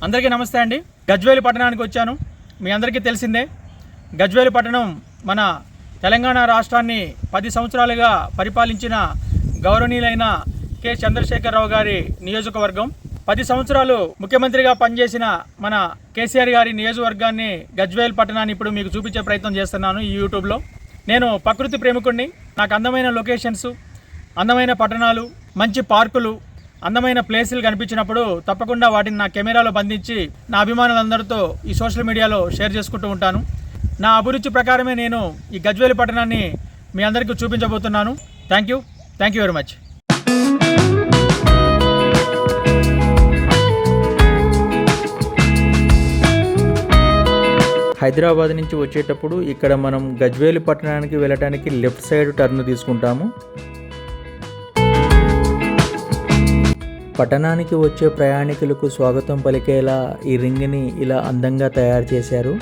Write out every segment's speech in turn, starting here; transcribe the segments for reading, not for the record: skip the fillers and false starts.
అందరికీ నమస్తే అండి. గజ్వేల్ పట్టణానికి వచ్చాను. మీ అందరికీ తెలిసిందే, గజ్వేల్ పట్టణం మన తెలంగాణ రాష్ట్రాన్ని 10 సంవత్సరాలుగా పరిపాలించిన గౌరవనీయులైన కె చంద్రశేఖరరావు గారి నియోజకవర్గం. 10 సంవత్సరాలు ముఖ్యమంత్రిగా పనిచేసిన మన కేసీఆర్ గారి నియోజకవర్గాన్ని, గజ్వేల్ పట్టణాన్ని ఇప్పుడు మీకు చూపించే ప్రయత్నం చేస్తున్నాను ఈ యూట్యూబ్లో. నేను ప్రకృతి ప్రేమికుడిని. నాకు అందమైన లొకేషన్స్, అందమైన పట్టణాలు, మంచి పార్కులు, అందమైన ప్లేసులు కనిపించినప్పుడు తప్పకుండా వాటిని నా కెమెరాలో బంధించి నా అభిమానులందరితో ఈ సోషల్ మీడియాలో షేర్ చేసుకుంటూ ఉంటాను. నా అభిరుచి ప్రకారమే నేను ఈ గజ్వేల్ పట్టణాన్ని మీ అందరికీ చూపించబోతున్నాను. Thank you very much. Hyderabad నుంచి వచ్చేటప్పుడు ఇక్కడ మనం గజ్వేల్ పట్టణానికి వెళ్ళడానికి లెఫ్ట్ సైడ్ టర్న్ తీసుకుంటాము. పట్టణానికి వచ్చే ప్రయాణికులకు స్వాగతం పలికేలా ఈ రింగ్ని ఇలా అందంగా తయారు చేశారు.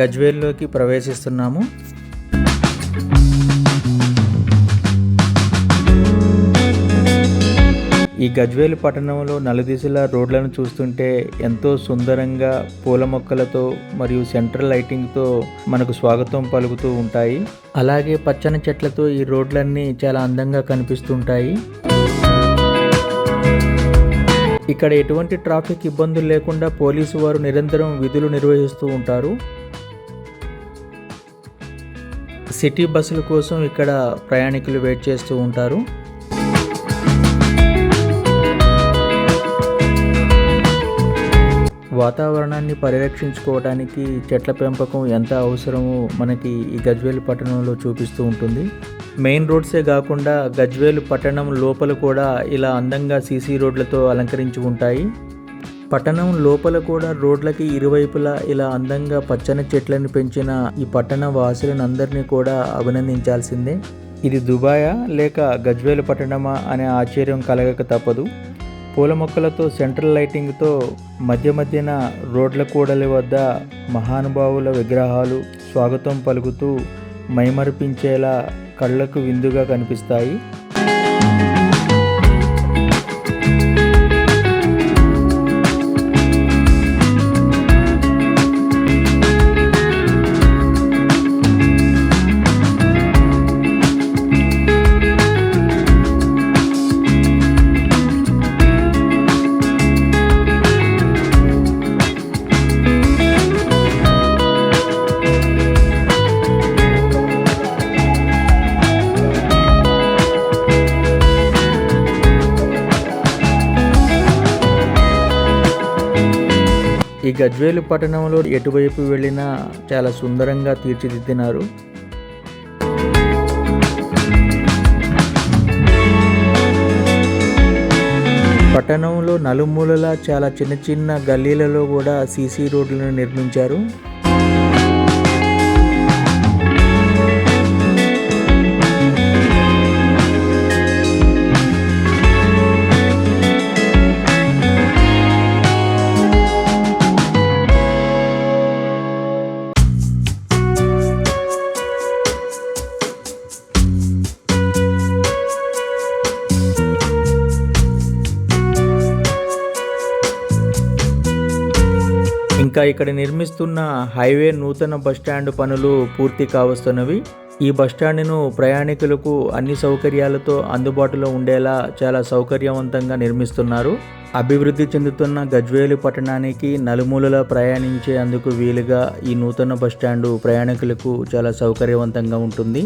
గజ్వేల్లోకి ప్రవేశిస్తున్నాము. ఈ గజ్వేల్ పట్టణంలో నలుదిశల రోడ్లను చూస్తుంటే ఎంతో సుందరంగా పూల మొక్కలతో మరియు సెంట్రల్ లైటింగ్తో మనకు స్వాగతం పలుకుతూ ఉంటాయి. అలాగే పచ్చని చెట్లతో ఈ రోడ్లన్నీ చాలా అందంగా కనిపిస్తుంటాయి. ఇక్కడ ఎటువంటి ట్రాఫిక్ ఇబ్బందులు లేకుండా పోలీసు వారు నిరంతరం విధులు నిర్వహిస్తూ ఉంటారు. సిటీ బస్సుల కోసం ఇక్కడ ప్రయాణికులు వెయిట్ చేస్తూ ఉంటారు. వాతావరణాన్ని పరిరక్షించుకోవడానికి చెట్ల పెంపకం ఎంత అవసరమో మనకి ఈ గజ్వేల్ పట్టణంలో చూపిస్తూ ఉంటుంది. మెయిన్ రోడ్సే కాకుండా గజ్వేల్ పట్టణం లోపల కూడా ఇలా అందంగా సీసీ రోడ్లతో అలంకరించి ఉంటాయి. పట్టణం లోపల కూడా రోడ్లకి ఇరువైపులా ఇలా అందంగా పచ్చని చెట్లను పెంచిన ఈ పట్టణ వాసులను అందరినీ కూడా అభినందించాల్సిందే. ఇది దుబాయా లేక గజ్వేల్ పట్టణమా అనే ఆశ్చర్యం కలగక తప్పదు. పూల మొక్కలతో సెంట్రల్ లైటింగ్తో మధ్యన రోడ్ల కూడలి వద్ద మహానుభావుల విగ్రహాలు స్వాగతం పలుకుతూ మైమరిపించేలా కళ్ళకు విందుగా కనిపిస్తాయి. ఈ గజ్వేల్ పట్టణంలో ఎటువైపు వెళ్ళినా చాలా సుందరంగా తీర్చిదిద్దినారు. పట్టణంలో నలుమూలలా చాలా చిన్న గల్లీలలో కూడా సీసీ రోడ్లను నిర్మించారు. ఇంకా ఇక్కడ నిర్మిస్తున్న హైవే నూతన బస్టాండ్ పనులు పూర్తి కావస్తున్నవి. ఈ బస్టాండ్ను ప్రయాణికులకు అన్ని సౌకర్యాలతో అందుబాటులో ఉండేలా చాలా సౌకర్యవంతంగా నిర్మిస్తున్నారు. అభివృద్ధి చెందుతున్న గజ్వేల్ పట్టణానికి నలుమూలలా ప్రయాణించే అందుకు వీలుగా ఈ నూతన బస్టాండు ప్రయాణికులకు చాలా సౌకర్యవంతంగా ఉంటుంది.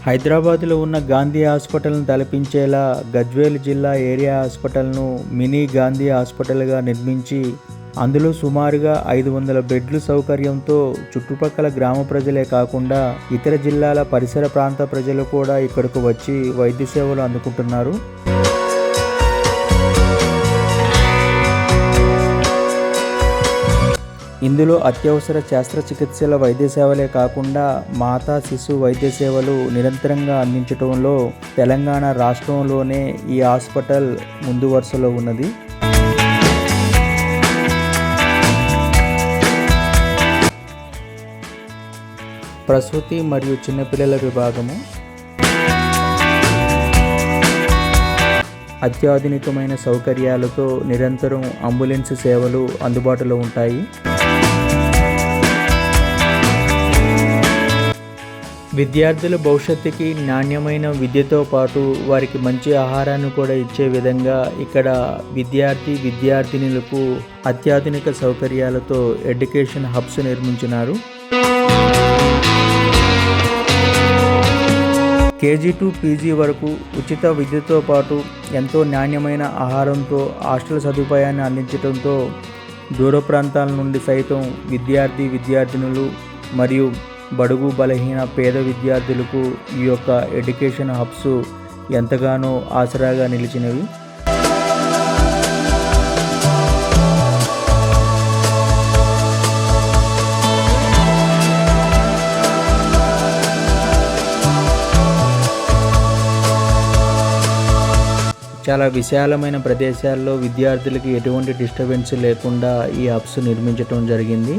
హైదరాబాద్లో ఉన్న గాంధీ హాస్పిటల్ను తలపించేలా గజ్వేల్ జిల్లా ఏరియా హాస్పిటల్ను మినీ గాంధీ హాస్పిటల్గా నిర్మించి అందులో సుమారుగా 500 బెడ్లు సౌకర్యంతో చుట్టుపక్కల గ్రామ ప్రజలే కాకుండా ఇతర జిల్లాల పరిసర ప్రాంత ప్రజలు కూడా ఇక్కడకు వచ్చి వైద్య సేవలు అందుకుంటున్నారు. ఇందులో అత్యవసర శస్త్రచికిత్సల వైద్య సేవలే కాకుండా మాతా శిశు వైద్య సేవలు నిరంతరంగా అందించడంలో తెలంగాణ రాష్ట్రంలోనే ఈ హాస్పిటల్ ముందు వరుసలో ఉన్నది. ప్రసూతి మరియు చిన్నపిల్లల విభాగము, అత్యాధునికమైన సౌకర్యాలతో నిరంతరం అంబులెన్స్ సేవలు అందుబాటులో ఉంటాయి. విద్యార్థుల భవిష్యత్తుకి నాణ్యమైన విద్యతో పాటు వారికి మంచి ఆహారాన్ని కూడా ఇచ్చే విధంగా ఇక్కడ విద్యార్థినులకు అత్యాధునిక సౌకర్యాలతో ఎడ్యుకేషన్ హబ్స్ నిర్మించినారు. కేజీ టు పీజీ వరకు ఉచిత విద్యతో పాటు ఎంతో నాణ్యమైన ఆహారంతో హాస్టల్ సదుపాయాన్ని అందించడంతో దూర ప్రాంతాల నుండి సైతం విద్యార్థినులు మరియు బడుగు బలహీన పేద విద్యార్థులకు ఈ యొక్క ఎడ్యుకేషన్ హబ్స్ ఎంతగానో ఆసరాగా నిలిచినవి. చాలా విశాలమైన ప్రదేశాల్లో విద్యార్థులకి ఎటువంటి డిస్టర్బెన్స్ లేకుండా ఈ హబ్స్ నిర్మించడం జరిగింది.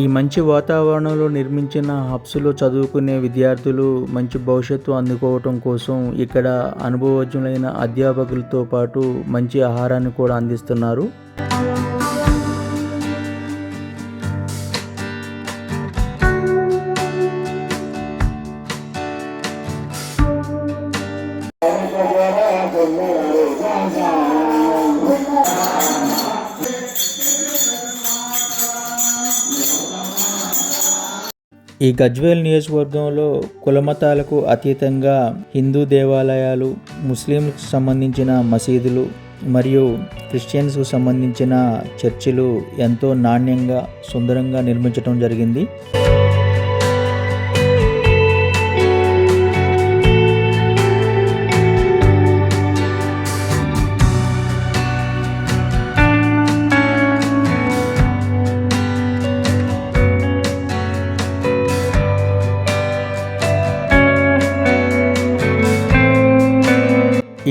ఈ మంచి వాతావరణంలో నిర్మించిన హబ్స్లో చదువుకునే విద్యార్థులు మంచి భవిష్యత్తు అందుకోవటం కోసం ఇక్కడ అనుభవజ్ఞులైన అధ్యాపకులతో పాటు మంచి ఆహారాన్ని కూడా అందిస్తున్నారు. ఈ గజ్వేల్ నియోజకవర్గంలో కులమతాలకు అతీతంగా హిందూ దేవాలయాలు, ముస్లింలకు సంబంధించిన మసీదులు మరియు క్రిస్టియన్స్కు సంబంధించిన చర్చిలు ఎంతో నాణ్యంగా సుందరంగా నిర్మించడం జరిగింది.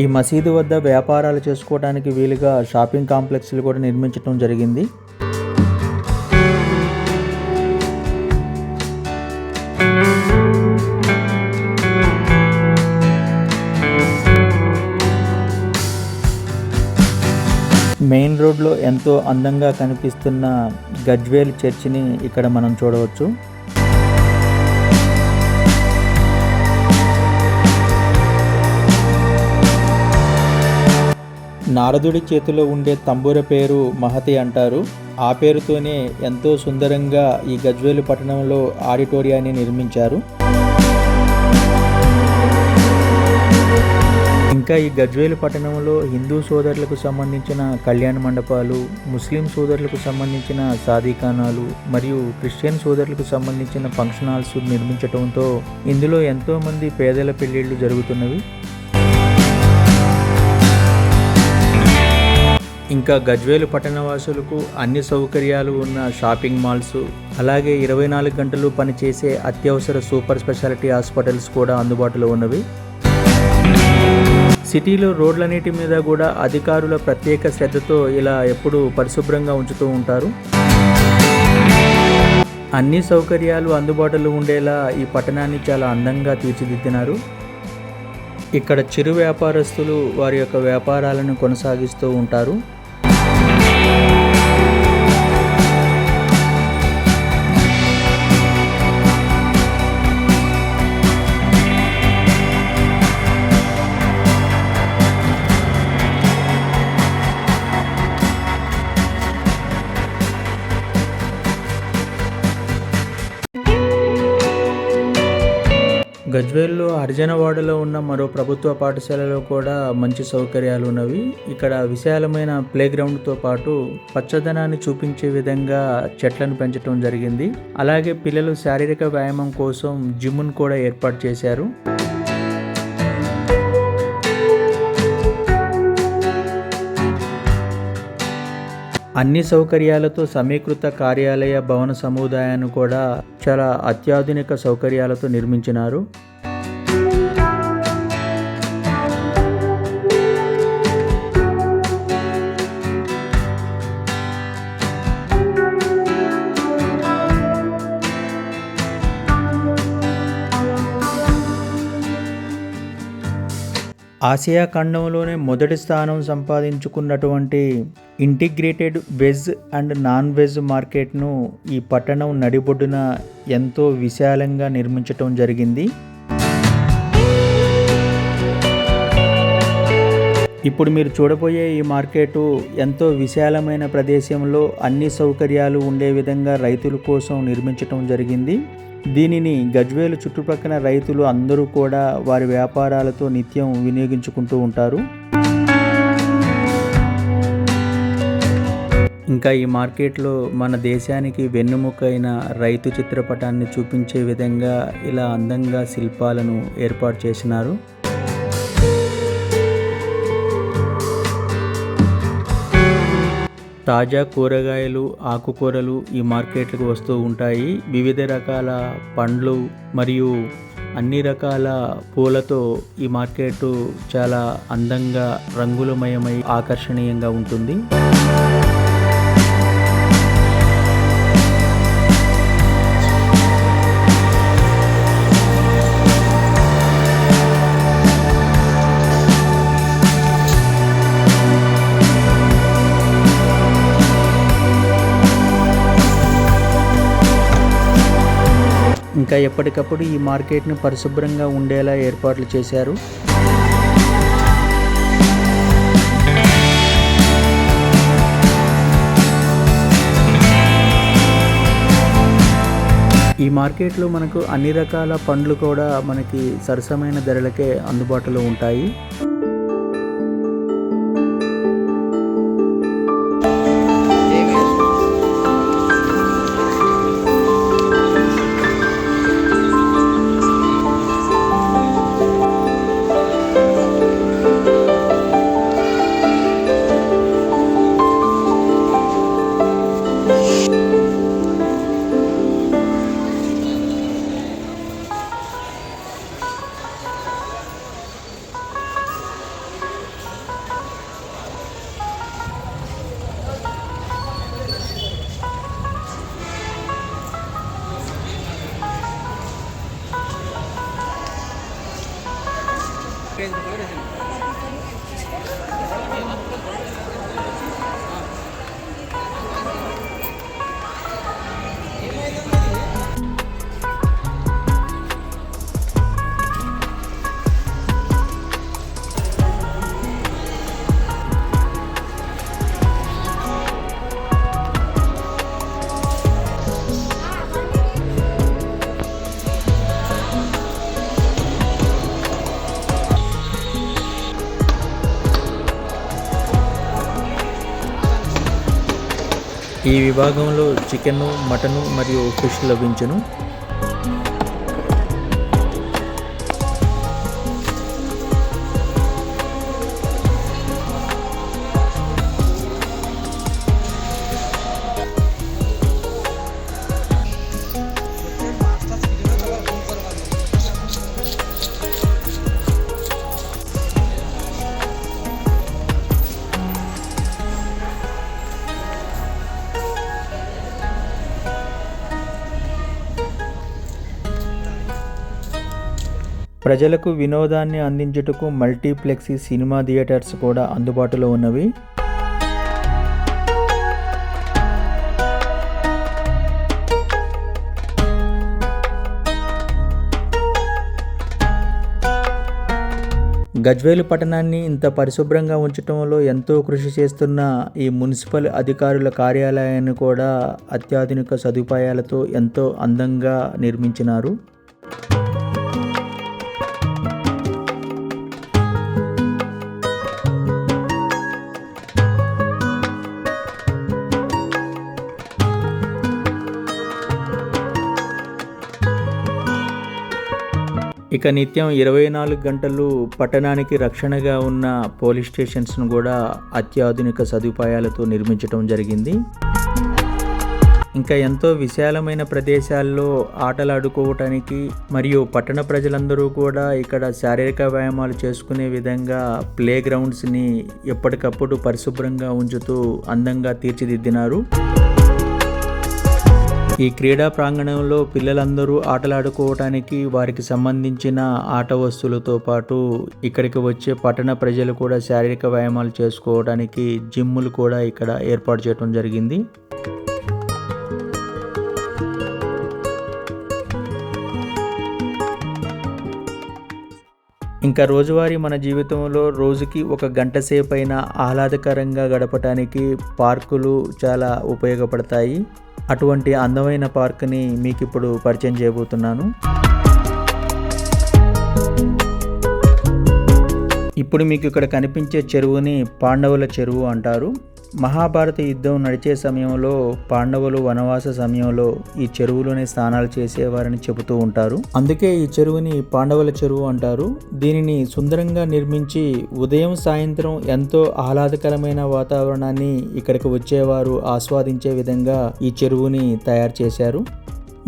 ఈ మసీదు వద్ద వ్యాపారాలు చేసుకోవడానికి వీలుగా షాపింగ్ కాంప్లెక్స్లు కూడా నిర్మించడం జరిగింది. మెయిన్ రోడ్లో ఎంతో అందంగా కనిపిస్తున్న గజ్వేల్ చర్చిని ఇక్కడ మనం చూడవచ్చు. నారదుడి చేతిలో ఉండే తంబూర పేరు మహతి అంటారు. ఆ పేరుతోనే ఎంతో సుందరంగా ఈ గజ్వేలు పట్టణంలో ఆడిటోరియాన్ని నిర్మించారు. ఇంకా ఈ గజ్వేలు పట్టణంలో హిందూ సోదరులకు సంబంధించిన కళ్యాణ మండపాలు, ముస్లిం సోదరులకు సంబంధించిన సాదీఖానాలు మరియు క్రిస్టియన్ సోదరులకు సంబంధించిన ఫంక్షన్ హాల్స్ నిర్మించడంతో ఇందులో ఎంతోమంది పేదల పెళ్లిళ్ళు జరుగుతున్నవి. ఇంకా గజ్వేలు పట్టణవాసులకు అన్ని సౌకర్యాలు ఉన్న షాపింగ్ మాల్స్, అలాగే 24 గంటలు పనిచేసే అత్యవసర సూపర్ స్పెషాలిటీ హాస్పిటల్స్ కూడా అందుబాటులో ఉన్నవి. సిటీలో రోడ్లన్నిటి మీద కూడా అధికారుల ప్రత్యేక శ్రద్ధతో ఇలా ఎప్పుడూ పరిశుభ్రంగా ఉంచుతూ ఉంటారు. అన్ని సౌకర్యాలు అందుబాటులో ఉండేలా ఈ పట్టణాన్ని చాలా అందంగా తీర్చిదిద్దినారు. ఇక్కడ చిరు వ్యాపారస్తులు వారి యొక్క వ్యాపారాలను కొనసాగిస్తూ ఉంటారు. గజ్వేల్లో హరిజనవాడలో ఉన్న మరో ప్రభుత్వ పాఠశాలలో కూడా మంచి సౌకర్యాలు ఉన్నవి. ఇక్కడ విశాలమైన ప్లే గ్రౌండ్తో పాటు పచ్చదనాన్ని చూపించే విధంగా చెట్లను పెంచడం జరిగింది. అలాగే పిల్లలు శారీరక వ్యాయామం కోసం జిమ్ను కూడా ఏర్పాటు చేశారు. అన్ని సౌకర్యాలతో సమీకృత కార్యాలయ భవన సముదాయాన్ని కూడా చాలా అత్యాధునిక సౌకర్యాలతో నిర్మించినారు. ఆసియా ఖండంలోనే మొదటి స్థానం సంపాదించుకున్నటువంటి integrated veg and non veg మార్కెట్ను ఈ పట్టణం నడిబొడ్డున ఎంతో విశాలంగా నిర్మించటం జరిగింది. ఇప్పుడు మీరు చూడబోయే ఈ మార్కెట్ ఎంతో విశాలమైన ప్రదేశంలో అన్ని సౌకర్యాలు ఉండే విధంగా రైతుల కోసం నిర్మించటం జరిగింది. దీనిని గజ్వేలు చుట్టుపక్కల రైతులు అందరూ కూడా వారి వ్యాపారాలతో నిత్యం వినియోగించుకుంటూ ఉంటారు. ఇంకా ఈ మార్కెట్లో మన దేశానికి వెన్నుముకైన రైతు చిత్రపటాన్ని చూపించే విధంగా ఇలా అందంగా శిల్పాలను ఏర్పాటు చేసినారు. తాజా కూరగాయలు, ఆకుకూరలు ఈ మార్కెట్లకు వస్తూ ఉంటాయి. వివిధ రకాల పండ్లు మరియు అన్ని రకాల పూలతో ఈ మార్కెట్ చాలా అందంగా రంగులమయమై ఆకర్షణీయంగా ఉంటుంది. ఇంకా ఎప్పటికప్పుడు ఈ మార్కెట్ను పరిశుభ్రంగా ఉండేలా ఏర్పాట్లు చేశారు. ఈ మార్కెట్లో మనకు అన్ని రకాల పండ్లు కూడా మనకి సరసమైన ధరలకే అందుబాటులో ఉంటాయి. ఈ విభాగంలో చికెన్, మటన్ మరియు ఫిష్ లభించును. ప్రజలకు వినోదాన్ని అందించుటకు మల్టీప్లెక్స్ సినిమా థియేటర్స్ కూడా అందుబాటులో ఉన్నవి. గజ్వేలు పట్టణాన్ని ఇంత పరిశుభ్రంగా ఉంచడంలో ఎంతో కృషి చేస్తున్న ఈ మున్సిపల్ అధికారుల కార్యాలయాన్ని కూడా అత్యాధునిక సదుపాయాలతో ఎంతో అందంగా నిర్మించినారు. ఇక నిత్యం 24 గంటలు పట్టణానికి రక్షణగా ఉన్న పోలీస్ స్టేషన్స్ను కూడా అత్యాధునిక సదుపాయాలతో నిర్మించడం జరిగింది. ఇంకా ఎంతో విశాలమైన ప్రదేశాల్లో ఆటలాడుకోవటానికి మరియు పట్టణ ప్రజలందరూ కూడా ఇక్కడ శారీరక వ్యాయామాలు చేసుకునే విధంగా ప్లే గ్రౌండ్స్ని ఎప్పటికప్పుడు పరిశుభ్రంగా ఉంచుతూ అందంగా తీర్చిదిద్దినారు. ఈ క్రీడా ప్రాంగణంలో పిల్లలందరూ ఆటలాడుకోవటానికి వారికి సంబంధించిన ఆట వస్తువులతో పాటు ఇక్కడికి వచ్చే పట్టణ ప్రజలు కూడా శారీరక వ్యాయామాలు చేసుకోవడానికి జిమ్ములు కూడా ఇక్కడ ఏర్పాటు చేయడం జరిగింది. ఇంకా రోజువారీ మన జీవితంలో రోజుకి 1 గంట సేపు అయినా ఆహ్లాదకరంగా గడపటానికి పార్కులు చాలా ఉపయోగపడతాయి. అటువంటి అందమైన పార్క్ని మీకు ఇప్పుడు పరిచయం చేయబోతున్నాను. ఇప్పుడు మీకు ఇక్కడ కనిపించే చెరువుని పాండవుల చెరువు అంటారు. మహాభారత యుద్ధం నడిచే సమయంలో పాండవులు వనవాస సమయంలో ఈ చెరువులోనే స్నానాలు చేసేవారని చెబుతూ ఉంటారు. అందుకే ఈ చెరువుని పాండవుల చెరువు అంటారు. దీనిని సుందరంగా నిర్మించి ఉదయం సాయంత్రం ఎంతో ఆహ్లాదకరమైన వాతావరణాన్ని ఇక్కడికి వచ్చేవారు ఆస్వాదించే విధంగా ఈ చెరువుని తయారు చేశారు.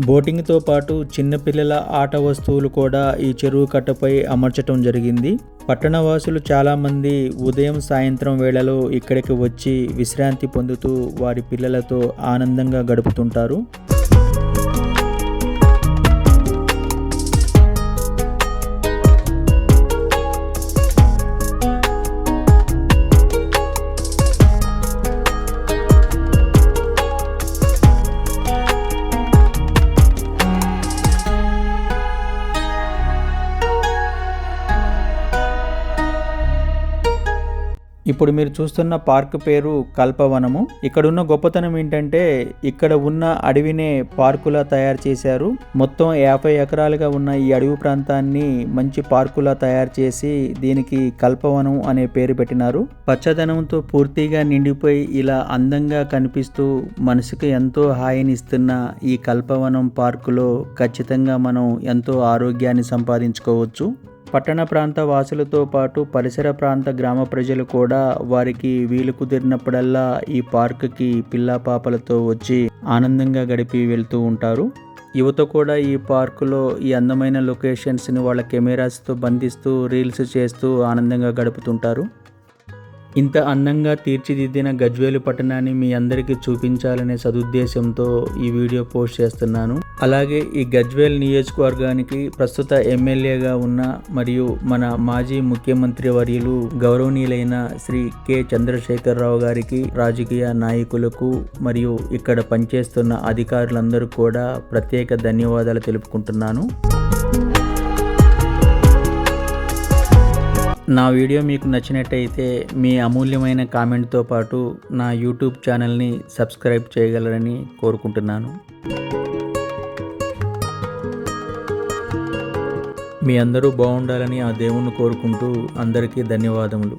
బోటింగ్తో పాటు చిన్నపిల్లల ఆట వస్తువులు కూడా ఈ చెరువు కట్టపై అమర్చటం జరిగింది. పట్టణవాసులు చాలామంది ఉదయం సాయంత్రం వేళలో ఇక్కడికి వచ్చి విశ్రాంతి పొందుతూ వారి పిల్లలతో ఆనందంగా గడుపుతుంటారు. ఇప్పుడు మీరు చూస్తున్న పార్క్ పేరు కల్పవనము. ఇక్కడున్న గొప్పతనం ఏంటంటే ఇక్కడ ఉన్న అడవినే పార్కులా తయారు చేశారు. మొత్తం 50 ఎకరాలుగా ఉన్న ఈ అడవి ప్రాంతాన్ని మంచి పార్కులా తయారు చేసి దీనికి కల్పవనం అనే పేరు పెట్టినారు. పచ్చదనంతో పూర్తిగా నిండిపోయి ఇలా అందంగా కనిపిస్తూ మనసుకు ఎంతో హాయినిస్తున్న ఈ కల్పవనం పార్కులో ఖచ్చితంగా మనం ఎంతో ఆరోగ్యాన్ని సంపాదించుకోవచ్చు. పట్టణ ప్రాంత వాసులతో పాటు పరిసర ప్రాంత గ్రామ ప్రజలు కూడా వారికి వీలు కుదిరినప్పుడల్లా ఈ పార్కుకి పిల్లా పాపలతో వచ్చి ఆనందంగా గడిపి వెళ్తూ ఉంటారు. యువత కూడా ఈ పార్కులో ఈ అందమైన లొకేషన్స్ని వాళ్ళ కెమెరాస్తో బంధిస్తూ రీల్స్ చేస్తూ ఆనందంగా గడుపుతుంటారు. ఇంత అందంగా తీర్చిదిద్దిన గజ్వేలు పట్టణాన్ని మీ అందరికీ చూపించాలనే సదుద్దేశంతో ఈ వీడియో పోస్ట్ చేస్తున్నాను. అలాగే ఈ గజ్వేల్ నియోజకవర్గానికి ప్రస్తుత ఎమ్మెల్యేగా ఉన్న మరియు మన మాజీ ముఖ్యమంత్రి వర్యులు గౌరవనీయులైన శ్రీ కె చంద్రశేఖరరావు గారికి, రాజకీయ నాయకులకు మరియు ఇక్కడ పనిచేస్తున్న అధికారులందరూ కూడా ప్రత్యేక ధన్యవాదాలు తెలుపుకుంటున్నాను. నా వీడియో మీకు నచ్చినట్టయితే మీ అమూల్యమైన కామెంట్తో పాటు నా యూట్యూబ్ ఛానల్ని సబ్స్క్రైబ్ చేయగలరని కోరుకుంటున్నాను. మీ అందరూ బాగుండాలని ఆ దేవుణ్ణి కోరుకుంటూ అందరికీ ధన్యవాదములు.